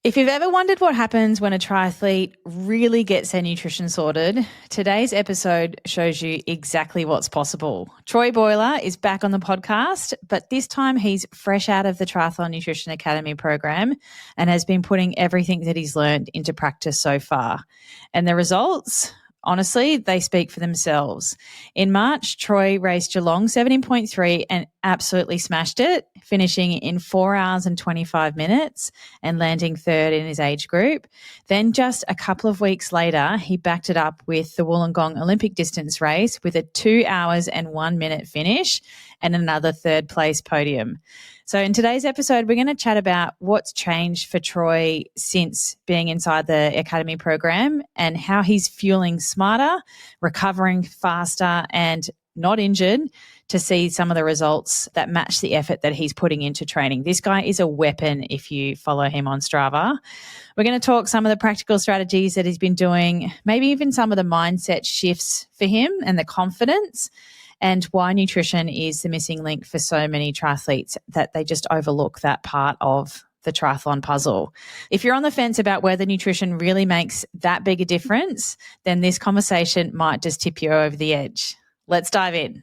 If you've ever wondered what happens when a triathlete really gets their nutrition sorted, today's episode shows you exactly what's possible. Troy Bauerle is back on the podcast, but this time he's fresh out of the Triathlon Nutrition Academy program and has been putting everything that he's learned into practice so far. And the results? Honestly, they speak for themselves. In March, Troy raced Geelong 17.3 and absolutely smashed it, finishing in 4 hours and 25 minutes and landing third in his age group. Then just a couple of weeks later, he backed it up with the Wollongong Olympic distance race with a 2 hours and 1 minute finish and another third place podium. So in today's episode, we're going to chat about what's changed for Troy since being inside the Academy program and how he's fueling smarter, recovering faster and not injured to see some of the results that match the effort that he's putting into training. This guy is a weapon if you follow him on Strava. We're going to talk some of the practical strategies that he's been doing, maybe even some of the mindset shifts for him and the confidence, and why nutrition is the missing link for so many triathletes that they just overlook that part of the triathlon puzzle. If you're on the fence about whether nutrition really makes that big a difference, then this conversation might just tip you over the edge. Let's dive in.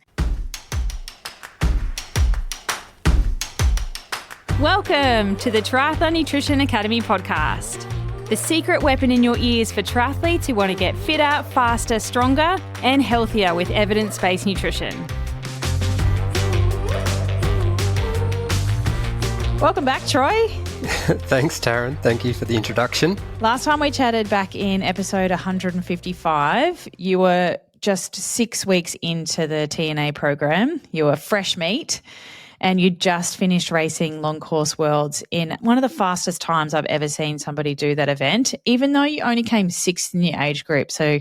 Welcome to the Triathlon Nutrition Academy podcast. The secret weapon in your ears for triathletes who want to get fitter, faster, stronger, and healthier with evidence-based nutrition. Welcome back, Troy. Thanks, Taryn. Thank you for the introduction. Last time we chatted back in episode 155, you were just 6 weeks into the TNA program. You were fresh meat. And you just finished racing Long Course Worlds in one of the fastest times I've ever seen somebody do that event, even though you only came sixth in your age group. So,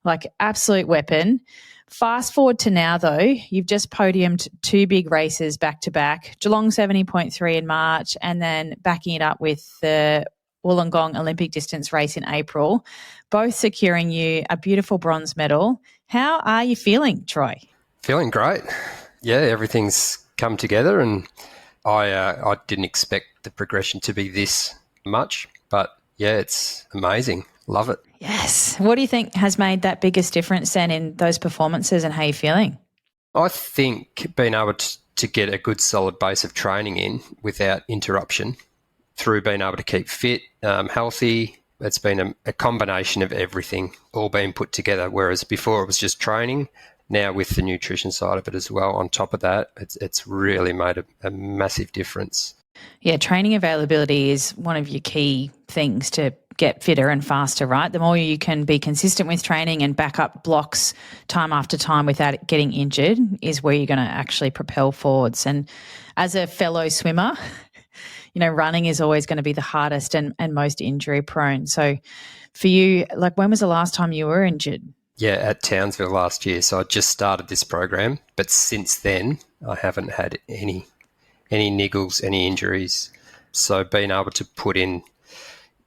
like, absolute weapon. Fast forward to now, though, you've just podiumed 2 big races back to back, Geelong 70.3 in March and then backing it up with the Wollongong Olympic distance race in April, both securing you a beautiful bronze medal. How are you feeling, Troy? Feeling great. Yeah, everything's come together, and I didn't expect the progression to be this much, but yeah, it's amazing. Love it. Yes. What do you think has made that biggest difference then in those performances and how you're feeling? I think being able to get a good solid base of training in without interruption through being able to keep fit, healthy, it's been a combination of everything all being put together, whereas before it was just training. Now with the nutrition side of it as well, on top of that, it's really made a massive difference. Yeah, training availability is one of your key things to get fitter and faster, right? The more you can be consistent with training and back up blocks time after time without getting injured is where you're going to actually propel forwards. And as a fellow swimmer, you know, running is always going to be the hardest and most injury prone. So for you, like, when was the last time you were injured? Yeah, at Townsville last year. So I just started this program, but since then I haven't had any niggles, any injuries. So being able to put in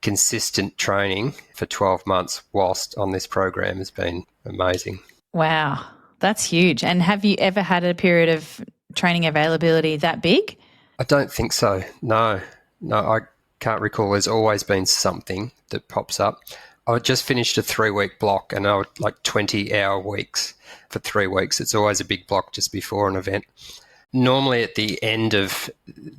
consistent training for 12 months whilst on this program has been amazing. Wow, that's huge. And have you ever had a period of training availability that big? I don't think so. No, I can't recall. There's always been something that pops up. I just finished a 3-week block and I would like 20-hour weeks for 3 weeks. It's always a big block just before an event. Normally at the end of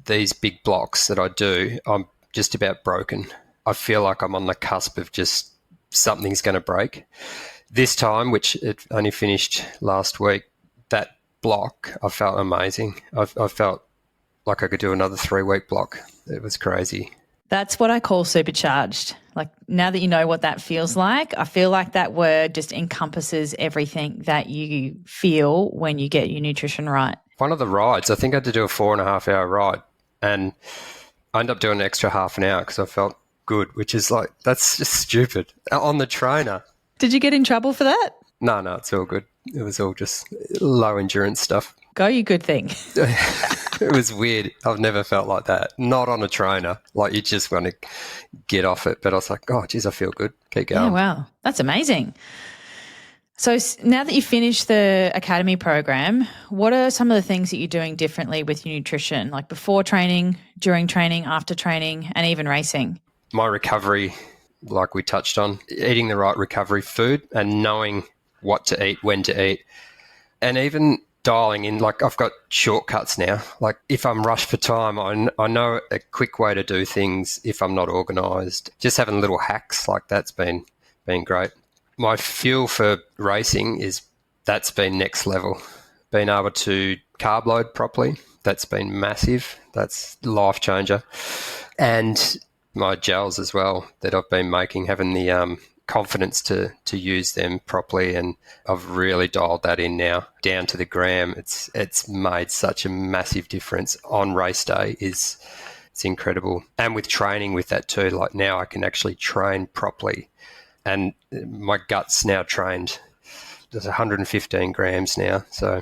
these big blocks that I do, I'm just about broken. I feel like I'm on the cusp of just something's going to break. This time, which it only finished last week, that block, I felt amazing. I felt like I could do another 3-week block. It was crazy. That's what I call supercharged. Like, now that you know what that feels like, I feel like that word just encompasses everything that you feel when you get your nutrition right. One of the rides, I think I had to do a 4.5-hour ride, and I ended up doing an extra half an hour because I felt good, which is like, that's just stupid. On the trainer. Did you get in trouble for that? No, it's all good. It was all just low endurance stuff. Go, you good thing. It was weird. I've never felt like that. Not on a trainer. Like, you just want to get off it. But I was like, oh, geez, I feel good. Keep going. Yeah, wow. That's amazing. So now that you've finished the academy program, what are some of the things that you're doing differently with your nutrition, like before training, during training, after training, and even racing? my recovery, like we touched on, eating the right recovery food and knowing what to eat, when to eat, and even dialing in, like I've got shortcuts now. Like if I'm rushed for time, I know a quick way to do things if I'm not organised. Just having little hacks like that's been great. My fuel for racing that's been next level. Being able to carb load properly, that's been massive. That's life changer. And my gels as well that I've been making, having the confidence to use them properly, and I've really dialed that in now down to the gram. It's made such a massive difference on race day. It's incredible. And with training with that too, like now I can actually train properly, and my gut's now trained. There's 115 grams now, so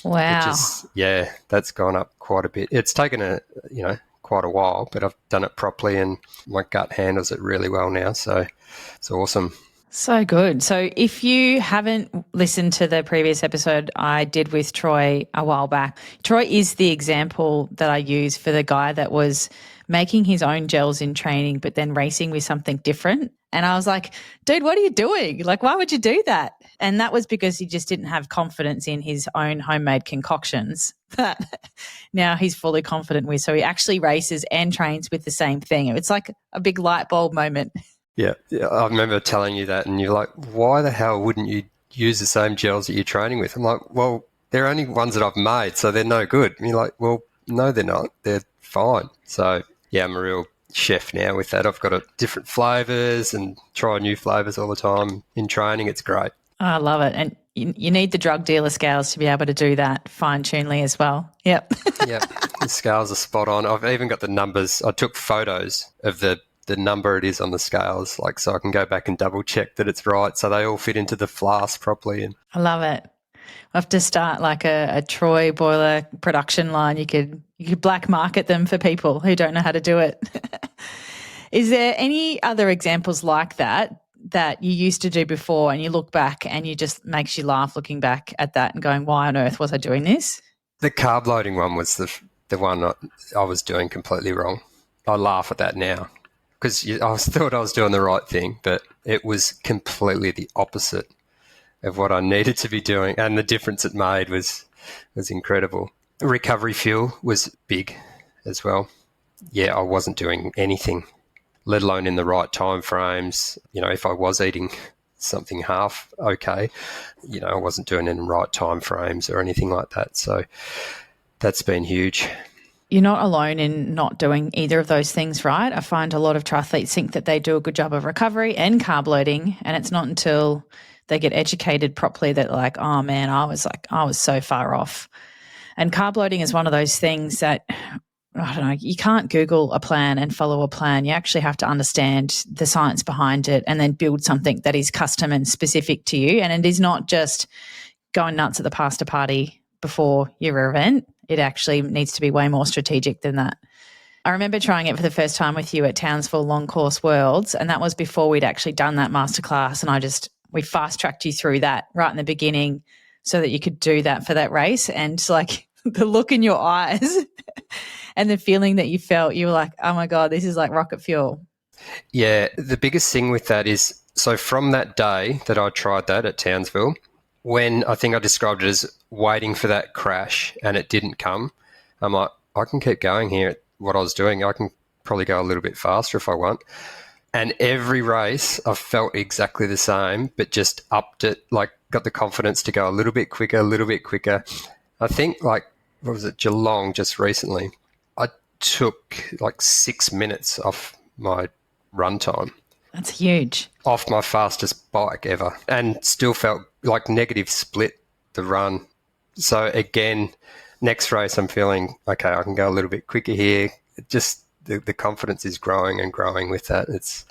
wow, that's gone up quite a bit. It's taken quite a while, but I've done it properly and my gut handles it really well now. So it's awesome. So good. So if you haven't listened to the previous episode I did with Troy a while back, Troy is the example that I use for the guy that was making his own gels in training but then racing with something different. And I was like, dude, what are you doing? Like, why would you do that? And that was because he just didn't have confidence in his own homemade concoctions that now he's fully confident with. So he actually races and trains with the same thing. It's like a big light bulb moment. Yeah, I remember telling you that and you're like, why the hell wouldn't you use the same gels that you're training with? I'm like, well, they're only ones that I've made, so they're no good. And you're like, well, no, they're not. They're fine. So, yeah, I'm a real chef now with that. I've got different flavours and try new flavours all the time in training. It's great. I love it. And you need the drug dealer scales to be able to do that fine-tunedly as well. Yep. Yeah, the scales are spot on. I've even got the numbers. I took photos of the number it is on the scales, like so I can go back and double check that it's right, so they all fit into the flask properly. And I love it. I have to start like a Troy Bauerle production line. You could black market them for people who don't know how to do it. Is there any other examples like that you used to do before and you look back and you just makes you laugh looking back at that and going, why on earth was I doing this? The carb loading one was the one I was doing completely wrong. I laugh at that now because I thought I was doing the right thing, but it was completely the opposite of what I needed to be doing, and the difference it made was incredible. Recovery fuel was big as well. Yeah, I wasn't doing anything, let alone in the right time frames. If I was eating something half okay, I wasn't doing it in the right time frames or anything like that. So that's been huge. You're not alone in not doing either of those things right. I find a lot of triathletes think that they do a good job of recovery and carb loading, and it's not until they get educated properly that like, oh man, I was so far off. And carb loading is one of those things that, I don't know, you can't Google a plan and follow a plan. You actually have to understand the science behind it and then build something that is custom and specific to you. And it is not just going nuts at the pasta party before your event. It actually needs to be way more strategic than that. I remember trying it for the first time with you at Townsville Long Course Worlds, and that was before we'd actually done that masterclass, and we fast-tracked you through that right in the beginning so that you could do that for that race. And like the look in your eyes and the feeling that you felt, you were like, oh my God, this is like rocket fuel. Yeah, the biggest thing with that is, so from that day that I tried that at Townsville, when I think I described it as waiting for that crash and it didn't come, I'm like, I can keep going here at what I was doing. I can probably go a little bit faster if I want. And every race I felt exactly the same, but just upped it, like got the confidence to go a little bit quicker, a little bit quicker. I think like, what was it, Geelong just recently, I took like 6 minutes off my run time. That's huge. Off my fastest bike ever, and still felt like negative split the run. So again, next race I'm feeling, okay, I can go a little bit quicker here. Just the confidence is growing and growing with that. It's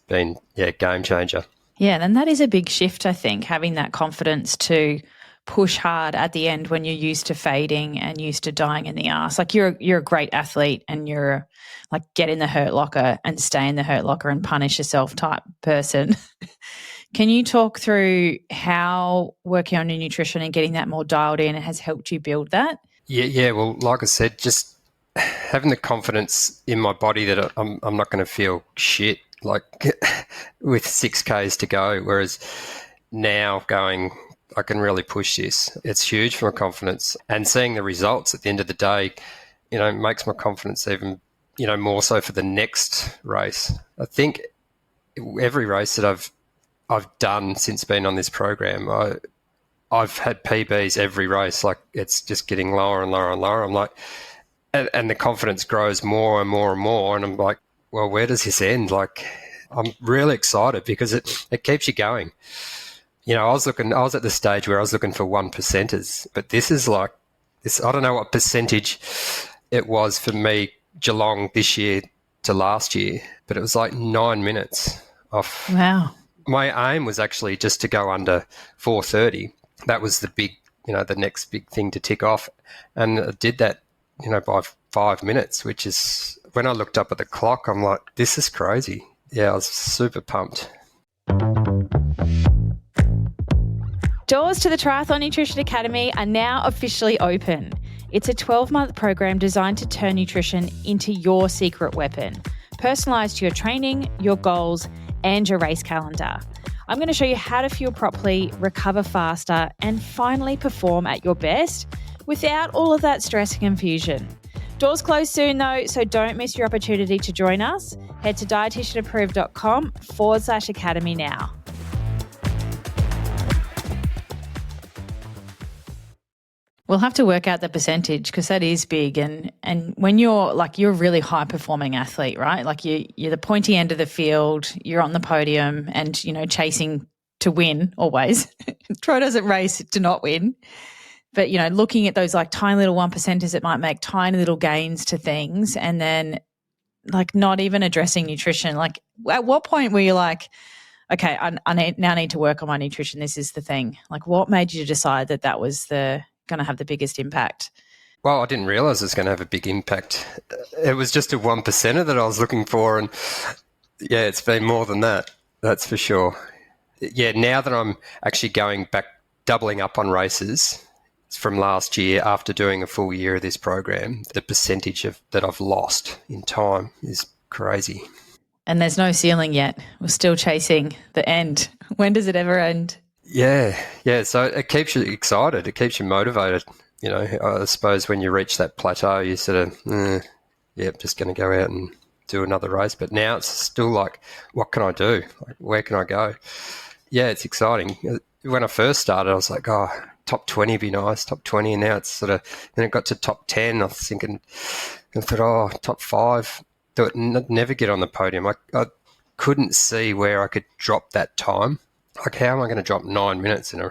been, game changer. Yeah, and that is a big shift, I think, having that confidence to push hard at the end when you're used to fading and used to dying in the arse. Like you're a great athlete and you're like get in the hurt locker and stay in the hurt locker and punish yourself type person. Can you talk through how working on your nutrition and getting that more dialed in has helped you build that? Yeah. Well, like I said, just having the confidence in my body that I'm not going to feel shit like with 6Ks to go, whereas now going, I can really push this. It's huge for my confidence, and seeing the results at the end of the day, makes my confidence even, more so for the next race. I think every race that I've done since being on this program, I've had PBs every race. Like, it's just getting lower and lower and lower. I'm like, and the confidence grows more and more and more. And I'm like, well, where does this end? Like, I'm really excited because it keeps you going. I was at the stage where I was looking for 1%ers, but this is like this. I don't know what percentage it was for me, Geelong this year to last year, but it was like 9 minutes off. Wow. My aim was actually just to go under 4:30. That was the big, the next big thing to tick off. And I did that, by 5 minutes, which is, when I looked up at the clock, I'm like, this is crazy. Yeah, I was super pumped. Doors to the Triathlon Nutrition Academy are now officially open. It's a 12-month program designed to turn nutrition into your secret weapon, personalised to your training, your goals, and your race calendar. I'm going to show you how to fuel properly, recover faster, and finally perform at your best without all of that stress and confusion. Doors close soon though, so don't miss your opportunity to join us. Head to dietitianapproved.com/academy now. We'll have to work out the percentage because that is big. And when you're a really high performing athlete, right? Like you're the pointy end of the field, you're on the podium and, chasing to win always. Troy doesn't race to not win. But, looking at those like tiny little 1%ers that might make tiny little gains to things and then like not even addressing nutrition. Like at what point were you like, okay, I now need to work on my nutrition. This is the thing. Like what made you decide that was going to have the biggest impact? Well, I didn't realise it was going to have a big impact. It was just a 1%er that I was looking for, and yeah, it's been more than that. That's for sure. Yeah, now that I'm actually going back, doubling up on races from last year after doing a full year of this program, the percentage that I've lost in time is crazy. And there's no ceiling yet. We're still chasing the end. When does it ever end? Yeah. So it keeps you excited. It keeps you motivated. I suppose when you reach that plateau, you sort of, just going to go out and do another race. But now it's still like, what can I do? Like, where can I go? Yeah, it's exciting. When I first started, I was like, top 20 would be nice, top 20. And now it's sort of, then it got to top 10. I was thinking, I thought, top 5. Never get on the podium. I couldn't see where I could drop that time. Like, how am I going to drop 9 minutes in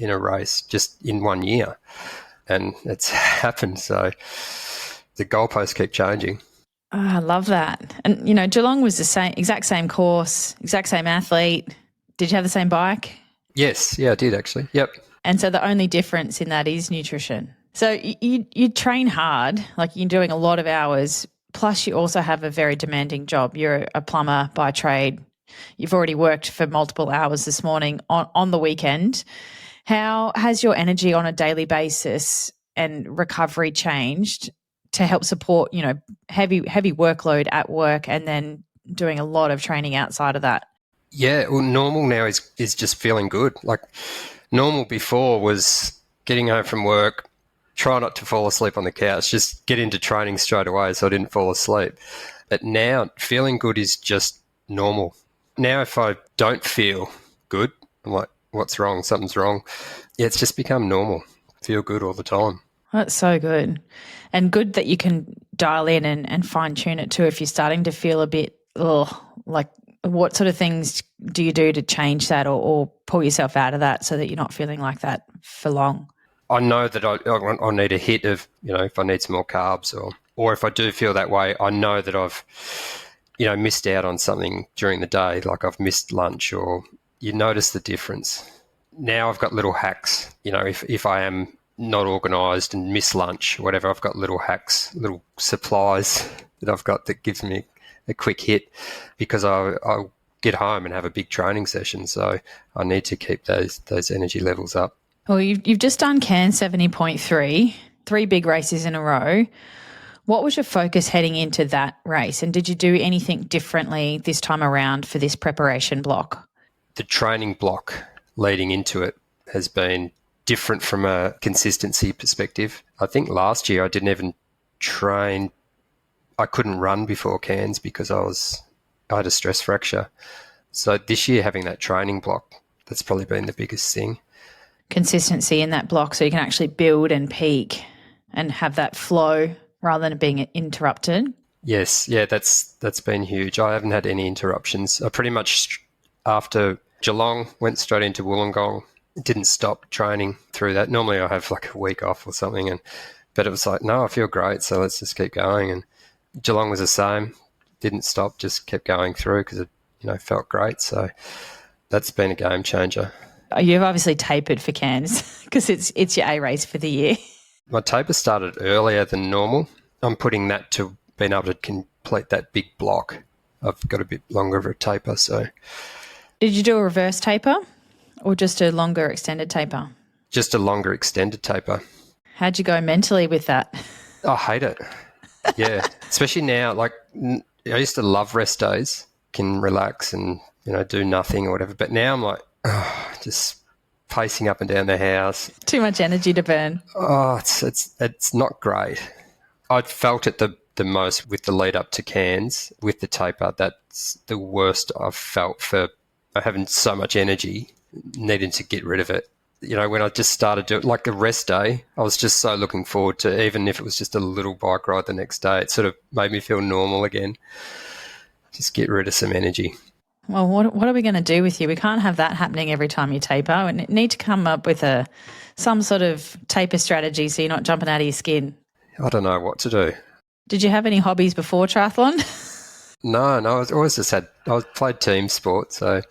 a race just in 1 year? And it's happened. So the goalposts keep changing. Oh, I love that. And, Geelong was the exact same course, exact same athlete. Did you have the same bike? Yes. Yeah, I did actually. Yep. And so the only difference in that is nutrition. So you train hard, like you're doing a lot of hours, plus you also have a very demanding job. You're a plumber by trade. You've already worked for multiple hours this morning on the weekend. How has your energy on a daily basis and recovery changed to help support, heavy workload at work and then doing a lot of training outside of that? Yeah, well, normal now is just feeling good. Like normal before was getting home from work, try not to fall asleep on the couch, just get into training straight away so I didn't fall asleep. But now feeling good is just normal. Now if I don't feel good, I'm like, what's wrong? Something's wrong. Yeah, it's just become normal. Feel good all the time. That's so good. And good that you can dial in and fine tune it too if you're starting to feel a bit, like what sort of things do you do to change that or pull yourself out of that so that you're not feeling like that for long? I know that I need a hit of, if I need some more carbs or if I do feel that way, I know that I've, missed out on something during the day, like I've missed lunch or you notice the difference. Now I've got little hacks, if I am not organised and miss lunch, whatever, I've got little hacks, little supplies that I've got that gives me a quick hit because I'll get home and have a big training session. So I need to keep those energy levels up. Well, you've just done Cairns 70.3, 3 big races in a row. What was your focus heading into that race, and did you do anything differently this time around for this preparation block? The training block leading into it has been different from a consistency perspective. I think last year I didn't even train. I couldn't run before Cairns because I had a stress fracture. So this year having that training block, that's probably been the biggest thing. Consistency in that block so you can actually build and peak and have that flow rather than being interrupted. Yes, yeah, that's been huge. I haven't had any interruptions. I pretty much, after Geelong, went straight into Wollongong. Didn't stop training through that. Normally I have like a week off or something, but it was like, no, I feel great, so let's just keep going. And Geelong was the same. Didn't stop, just kept going through because it, felt great. So that's been a game changer. You've obviously tapered for Cairns because it's your A race for the year. My taper started earlier than normal. I'm putting that to being able to complete that big block. I've got a bit longer of a taper. So, did you do a reverse taper or just a longer extended taper? Just a longer extended taper. How'd you go mentally with that? I hate it. Yeah, especially now. Like I used to love rest days, can relax and do nothing or whatever. But now I'm like, just pacing up and down the house. Too much energy to burn. Oh, it's not great. I'd felt it the most with the lead up to Cairns with the taper. That's the worst I've felt for having so much energy, needing to get rid of it. When I just started doing like a rest day, I was just so looking forward to, even if it was just a little bike ride the next day, it sort of made me feel normal again. Just get rid of some energy. Well, what are we going to do with you? We can't have that happening every time you taper. We need to come up with some sort of taper strategy so you're not jumping out of your skin. I don't know what to do. Did you have any hobbies before triathlon? No, I always just I played team sport, so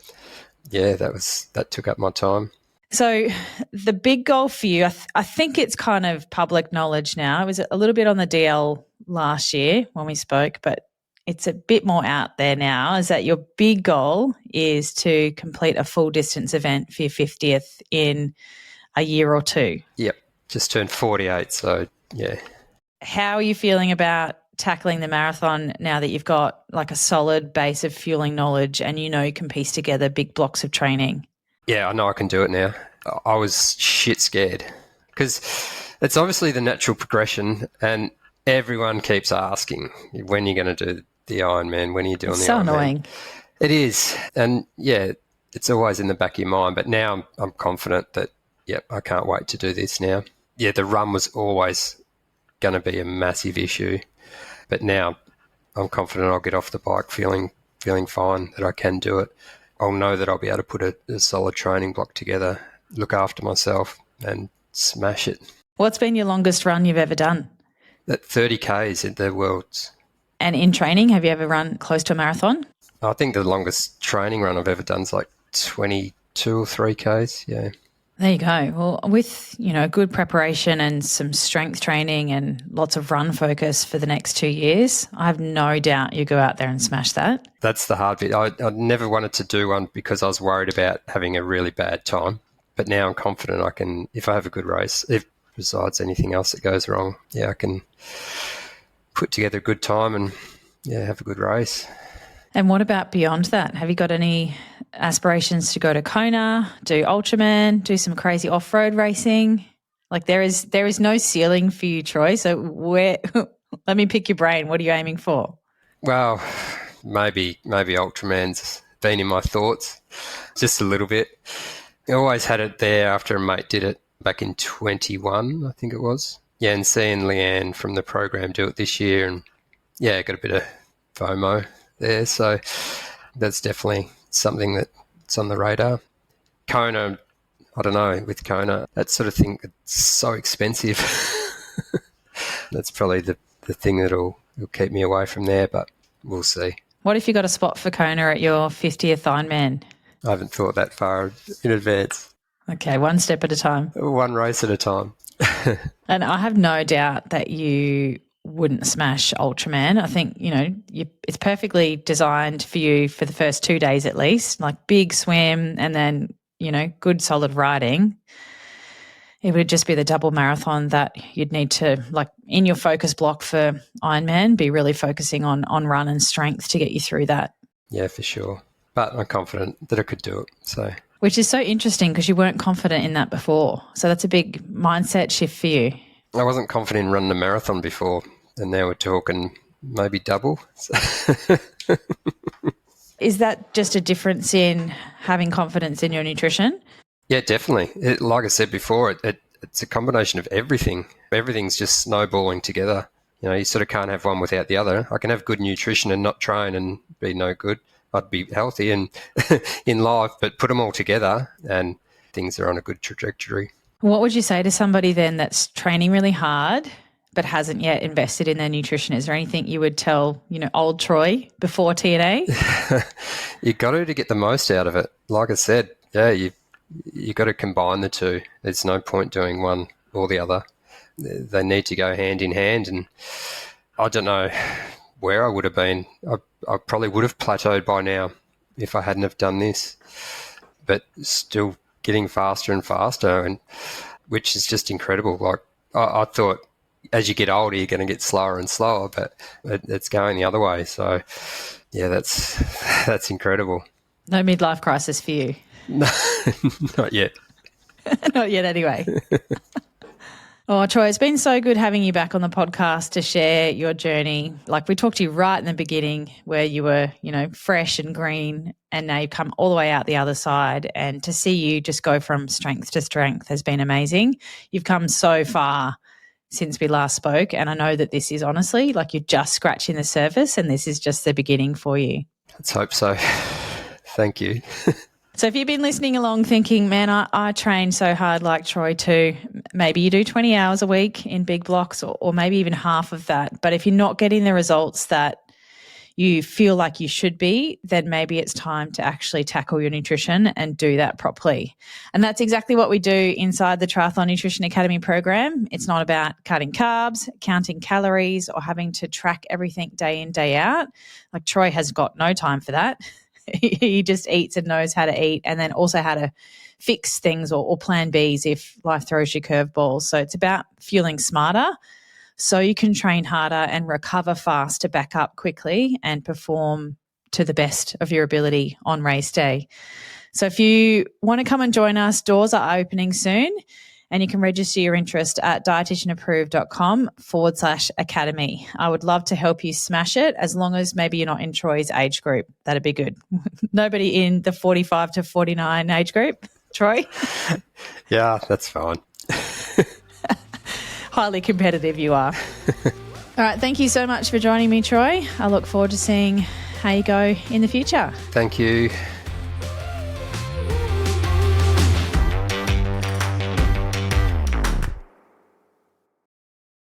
yeah, that took up my time. So the big goal for you, I think it's kind of public knowledge now. It was a little bit on the DL last year when we spoke, but it's a bit more out there now, is that your big goal is to complete a full distance event for your 50th in a year or two. Yep, just turned 48, so yeah. How are you feeling about tackling the marathon now that you've got like a solid base of fueling knowledge and you can piece together big blocks of training? Yeah, I know I can do it now. I was shit scared because it's obviously the natural progression and everyone keeps asking, when you're going to do the Ironman, when are you doing the Ironman? So annoying. It is. And yeah, it's always in the back of your mind. But now I'm confident that, yep, I can't wait to do this now. Yeah, the run was always going to be a massive issue. But now I'm confident I'll get off the bike feeling fine, that I can do it. I'll know that I'll be able to put a solid training block together, look after myself and smash it. What's been your longest run you've ever done? At 30 Ks at the Worlds. And in training, have you ever run close to a marathon? I think the longest training run I've ever done is like 22 or 3 Ks, yeah. There you go. Well, with, good preparation and some strength training and lots of run focus for the next 2 years, I have no doubt you go out there and smash that. That's the hard bit. I never wanted to do one because I was worried about having a really bad time. But now I'm confident I can, if I have a good race, if besides anything else that goes wrong, yeah, I can put together a good time and, yeah, have a good race. And what about beyond that? Have you got any aspirations to go to Kona, do Ultraman, do some crazy off-road racing? Like there is no ceiling for you, Troy. So let me pick your brain. What are you aiming for? Well, maybe Ultraman's been in my thoughts just a little bit. I always had it there after a mate did it back in 21, I think it was. Yeah, and seeing Leanne from the program do it this year and, yeah, got a bit of FOMO there. So that's definitely something that's on the radar. Kona, I don't know, with Kona, that sort of thing, it's so expensive. That's probably the thing that'll keep me away from there, but we'll see. What if you got a spot for Kona at your 50th Ironman? I haven't thought that far in advance. Okay, one step at a time. One race at a time. And I have no doubt that you wouldn't smash Ultraman. I think, it's perfectly designed for you for the first 2 days at least, like big swim and then, good solid riding. It would just be the double marathon that you'd need to, like in your focus block for Ironman, be really focusing on run and strength to get you through that. Yeah, for sure. But I'm confident that I could do it. So, which is so interesting because you weren't confident in that before. So that's a big mindset shift for you. I wasn't confident in running a marathon before, and now we're talking maybe double. Is that just a difference in having confidence in your nutrition? Yeah, definitely. Like I said before, it's a combination of everything. Everything's just snowballing together. You know, you sort of can't have one without the other. I can have good nutrition and not train and be no good. I'd be healthy and in life, but put them all together and things are on a good trajectory. What would you say to somebody then that's training really hard but hasn't yet invested in their nutrition? Is there anything you would tell, old Troy before TNA? You got to get the most out of it. Like I said, yeah, you got to combine the two. There's no point doing one or the other. They need to go hand in hand. And I don't know where I would have been. I probably would have plateaued by now if I hadn't have done this. But still getting faster and faster, and which is just incredible. Like I thought, as you get older, you're going to get slower and slower, but it's going the other way. So, yeah, that's incredible. No midlife crisis for you? No, not yet. Not yet, anyway. Oh, Troy, it's been so good having you back on the podcast to share your journey. Like we talked to you right in the beginning where you were, fresh and green, and now you've come all the way out the other side. And to see you just go from strength to strength has been amazing. You've come so far since we last spoke. And I know that this is honestly like you're just scratching the surface and this is just the beginning for you. Let's hope so. Thank you. So if you've been listening along thinking, man, I train so hard like Troy too, maybe you do 20 hours a week in big blocks or maybe even half of that. But if you're not getting the results that you feel like you should be, then maybe it's time to actually tackle your nutrition and do that properly. And that's exactly what we do inside the Triathlon Nutrition Academy program. It's not about cutting carbs, counting calories, or having to track everything day in, day out. Like Troy has got no time for that. He just eats and knows how to eat, and then also how to fix things or plan Bs if life throws you curveballs. So it's about fueling smarter so you can train harder and recover fast to back up quickly and perform to the best of your ability on race day. So if you want to come and join us, doors are opening soon, and you can register your interest at dietitianapproved.com/academy. I would love to help you smash it, as long as maybe you're not in Troy's age group. That'd be good. Nobody in the 45 to 49 age group, Troy? Yeah, that's fine. Highly competitive you are. All right, thank you so much for joining me, Troy. I look forward to seeing how you go in the future. Thank you.